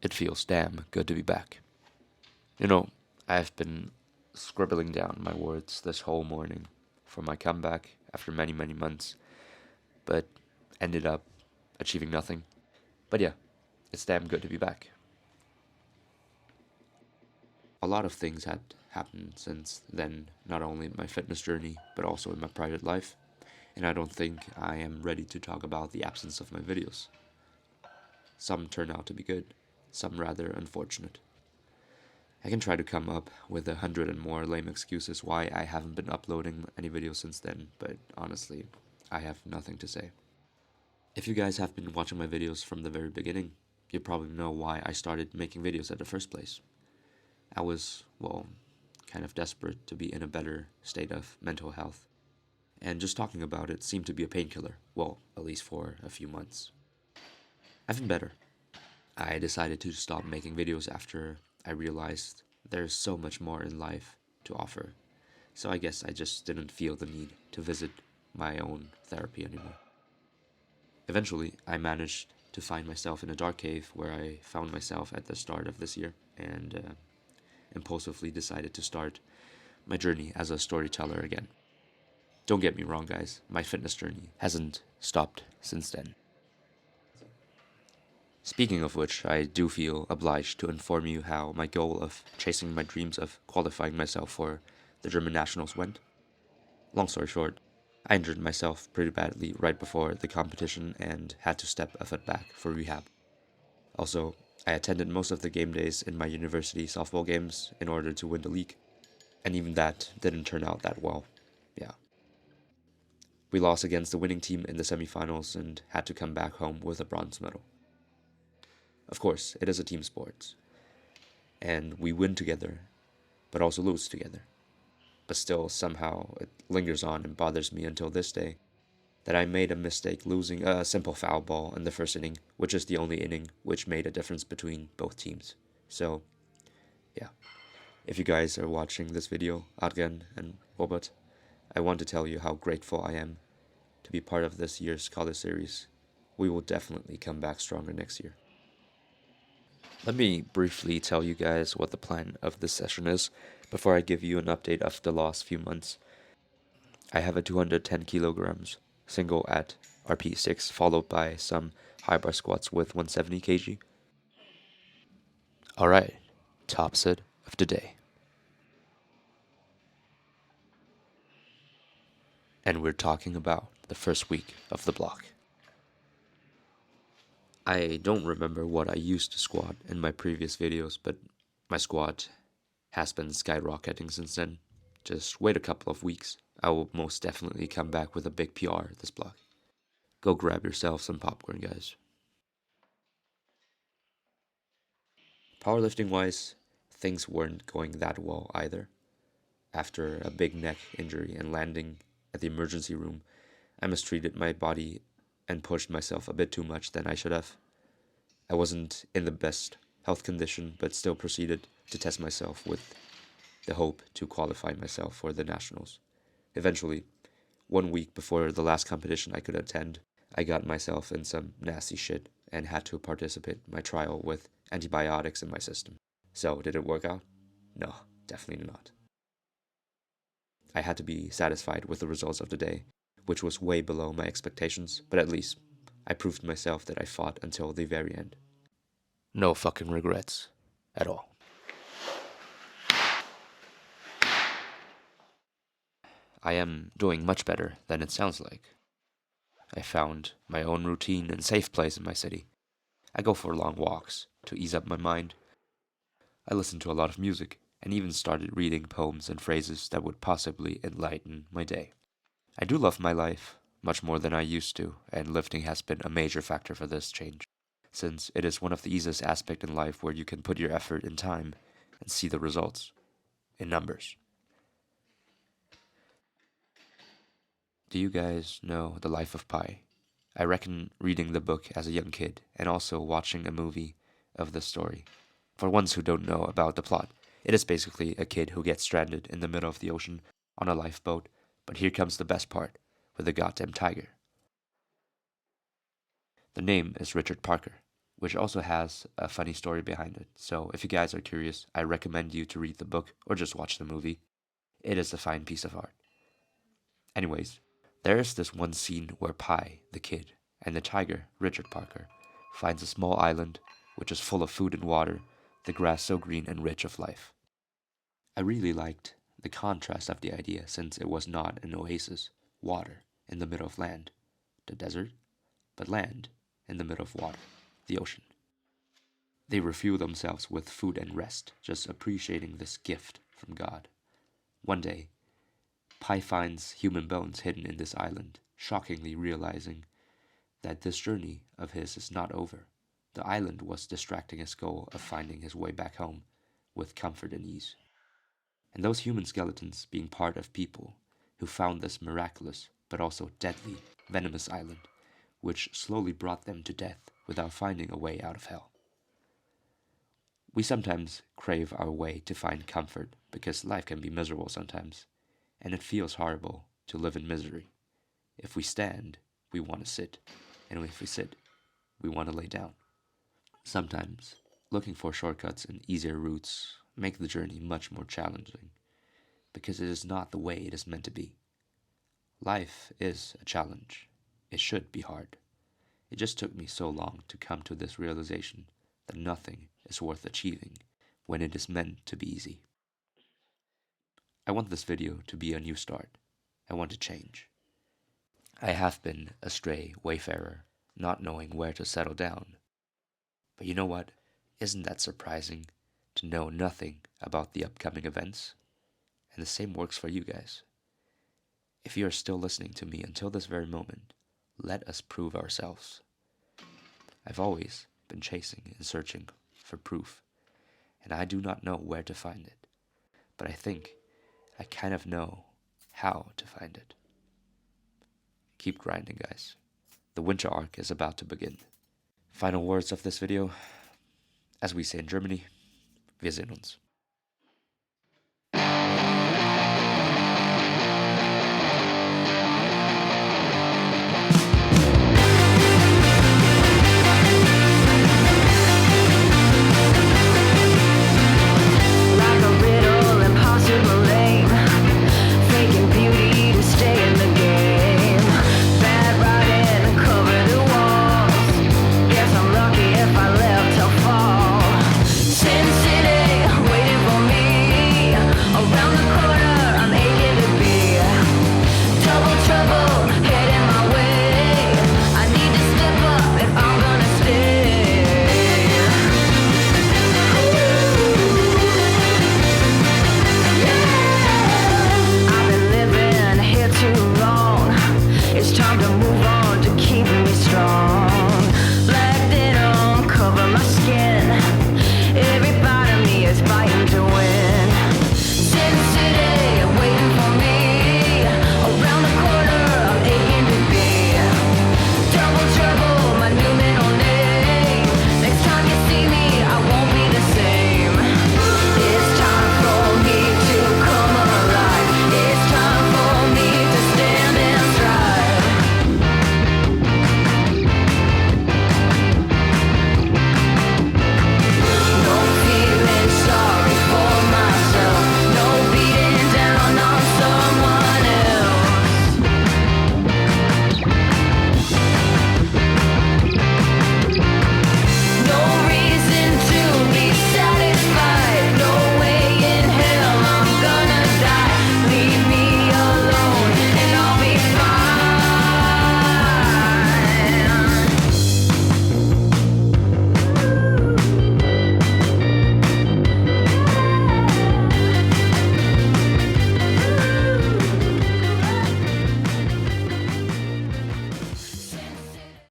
It feels damn good to be back. You know, I've been scribbling down my words this whole morning for my comeback after many, many months, but ended up achieving nothing. But yeah, it's damn good to be back. A lot of things had happened since then, not only in my fitness journey, but also in my private life, and I don't think I am ready to talk about the absence of my videos. Some turn out to be good, some rather unfortunate. I can try to come up with 100 and more lame excuses why I haven't been uploading any videos since then, but honestly, I have nothing to say. If you guys have been watching my videos from the very beginning, you probably know why I started making videos at the first place. I was, well, kind of desperate to be in a better state of mental health, and just talking about it seemed to be a painkiller, well, at least for a few months. I've been better. I decided to stop making videos after I realized there's so much more in life to offer, so I guess I just didn't feel the need to visit my own therapy anymore. Eventually, I managed to find myself in a dark cave where I found myself at the start of this year, and impulsively decided to start my journey as a storyteller again. Don't get me wrong, guys, my fitness journey hasn't stopped since then. Speaking of which, I do feel obliged to inform you how my goal of chasing my dreams of qualifying myself for the German nationals went. Long story short, I injured myself pretty badly right before the competition and had to step a foot back for rehab. Also, I attended most of the game days in my university softball games in order to win the league, and even that didn't turn out that well. Yeah. We lost against the winning team in the semifinals and had to come back home with a bronze medal. Of course, it is a team sport, and we win together, but also lose together. But still, somehow, it lingers on and bothers me until this day that I made a mistake losing a simple foul ball in the first inning, which is the only inning which made a difference between both teams. So, yeah. If you guys are watching this video, Adrian and Robert, I want to tell you how grateful I am to be part of this year's college series. We will definitely come back stronger next year. Let me briefly tell you guys what the plan of this session is before I give you an update of the last few months. I have a 210 kilograms single at RP6 followed by some high bar squats with 170 kg. Alright, top set of the day. And we're talking about the first week of the block. I don't remember what I used to squat in my previous videos, but my squat has been skyrocketing since then. Just wait a couple of weeks. I will most definitely come back with a big PR this block. Go grab yourself some popcorn, guys. Powerlifting wise, things weren't going that well either. After a big neck injury and landing at the emergency room, I mistreated my body and pushed myself a bit too much than I should have. I wasn't in the best health condition, but still proceeded to test myself with the hope to qualify myself for the nationals. Eventually, 1 week before the last competition I could attend, I got myself in some nasty shit and had to participate in my trial with antibiotics in my system. So, did it work out? No, definitely not. I had to be satisfied with the results of the day, which was way below my expectations, but at least I proved to myself that I fought until the very end. No fucking regrets. At all. I am doing much better than it sounds like. I found my own routine and safe place in my city. I go for long walks to ease up my mind. I listen to a lot of music and even started reading poems and phrases that would possibly enlighten my day. I do love my life much more than I used to, and lifting has been a major factor for this change, since it is one of the easiest aspects in life where you can put your effort in time and see the results in numbers. Do you guys know The Life of Pi? I reckon reading the book as a young kid and also watching a movie of the story. For ones who don't know about the plot, it is basically a kid who gets stranded in the middle of the ocean on a lifeboat, but here comes the best part, with a goddamn tiger. The name is Richard Parker, which also has a funny story behind it. So if you guys are curious, I recommend you to read the book or just watch the movie. It is a fine piece of art. Anyways, there is this one scene where Pi, the kid, and the tiger, Richard Parker, finds a small island which is full of food and water, the grass so green and rich of life. I really liked the contrast of the idea since it was not an oasis, water, in the middle of land, the desert, but land in the middle of water, the ocean. They refuel themselves with food and rest, just appreciating this gift from God. One day, Pi finds human bones hidden in this island, shockingly realizing that this journey of his is not over. The island was distracting his goal of finding his way back home with comfort and ease. And those human skeletons being part of people who found this miraculous but also deadly, venomous island, which slowly brought them to death without finding a way out of hell. We sometimes crave our way to find comfort because life can be miserable sometimes, and it feels horrible to live in misery. If we stand, we want to sit, and if we sit, we want to lay down. Sometimes, looking for shortcuts and easier routes make the journey much more challenging, because it is not the way it is meant to be. Life is a challenge. It should be hard. It just took me so long to come to this realization that nothing is worth achieving when it is meant to be easy. I want this video to be a new start. I want to change. I have been a stray wayfarer, not knowing where to settle down. But you know what? Isn't that surprising to know nothing about the upcoming events? And the same works for you guys. If you are still listening to me until this very moment, let us prove ourselves. I've always been chasing and searching for proof, and I do not know where to find it. But I think I kind of know how to find it. Keep grinding, guys. The winter arc is about to begin. Final words of this video. As we say in Germany, wir sehen uns.